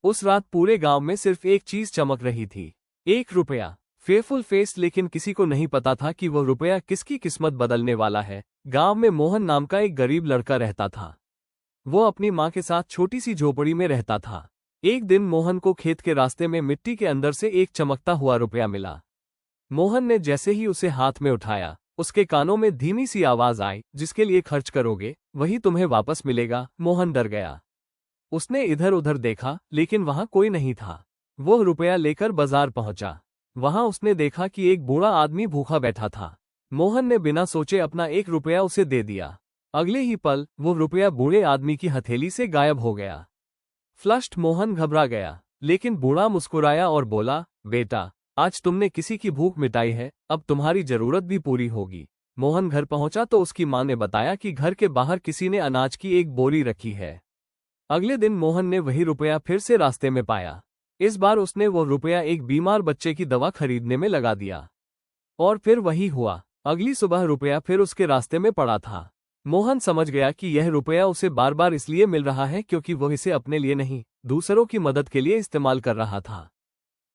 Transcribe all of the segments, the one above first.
उस रात पूरे गांव में सिर्फ एक चीज चमक रही थी, 1 रुपया। फेयरफुल फेस, लेकिन किसी को नहीं पता था कि वह रुपया किसकी किस्मत बदलने वाला है। गांव में मोहन नाम का एक गरीब लड़का रहता था। वो अपनी माँ के साथ छोटी सी झोपड़ी में रहता था। एक दिन मोहन को खेत के रास्ते में मिट्टी के अंदर से एक चमकता हुआ रुपया मिला। मोहन ने जैसे ही उसे हाथ में उठाया, उसके कानों में धीमी सी आवाज आई, जिसके लिए खर्च करोगे वही तुम्हें वापस मिलेगा। मोहन डर गया। उसने इधर उधर देखा, लेकिन वहां कोई नहीं था। वो रुपया लेकर बाजार पहुंचा। वहां उसने देखा कि एक बूढ़ा आदमी भूखा बैठा था। मोहन ने बिना सोचे अपना 1 रुपया उसे दे दिया। अगले ही पल वो रुपया बूढ़े आदमी की हथेली से गायब हो गया। फ्लश्ड मोहन घबरा गया, लेकिन बूढ़ा मुस्कुराया और बोला, बेटा, आज तुमने किसी की भूख मिटाई है, अब तुम्हारी जरूरत भी पूरी होगी। मोहन घर पहुंचा तो उसकी मां ने बताया कि घर के बाहर किसी ने अनाज की एक बोरी रखी है। अगले दिन मोहन ने वही रुपया फिर से रास्ते में पाया। इस बार उसने वो रुपया एक बीमार बच्चे की दवा खरीदने में लगा दिया। और फिर वही हुआ। अगली सुबह रुपया फिर उसके रास्ते में पड़ा था। मोहन समझ गया कि यह रुपया उसे बार बार इसलिए मिल रहा है क्योंकि वह इसे अपने लिए नहीं, दूसरों की मदद के लिए इस्तेमाल कर रहा था।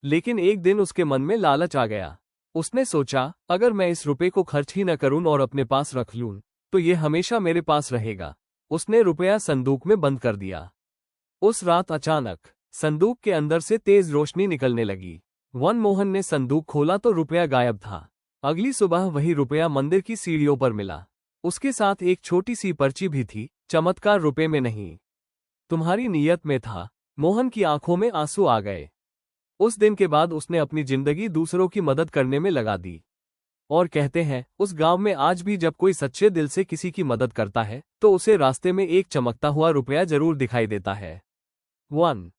लेकिन एक दिन उसके मन में लालच आ गया। उसने सोचा, अगर मैं इस रुपये को खर्च ही न करूं और अपने पास रख लूं, तो ये हमेशा मेरे पास रहेगा। उसने रुपया संदूक में बंद कर दिया। उस रात अचानक संदूक के अंदर से तेज रोशनी निकलने लगी। मोहन ने संदूक खोला तो रुपया गायब था। अगली सुबह वही रुपया मंदिर की सीढ़ियों पर मिला। उसके साथ एक छोटी सी पर्ची भी थी, चमत्कार रुपये में नहीं, तुम्हारी नीयत में था। मोहन की आंखों में आंसू आ गए। उस दिन के बाद उसने अपनी जिंदगी दूसरों की मदद करने में लगा दी। और कहते हैं, उस गांव में आज भी जब कोई सच्चे दिल से किसी की मदद करता है, तो उसे रास्ते में एक चमकता हुआ रुपया जरूर दिखाई देता है। 1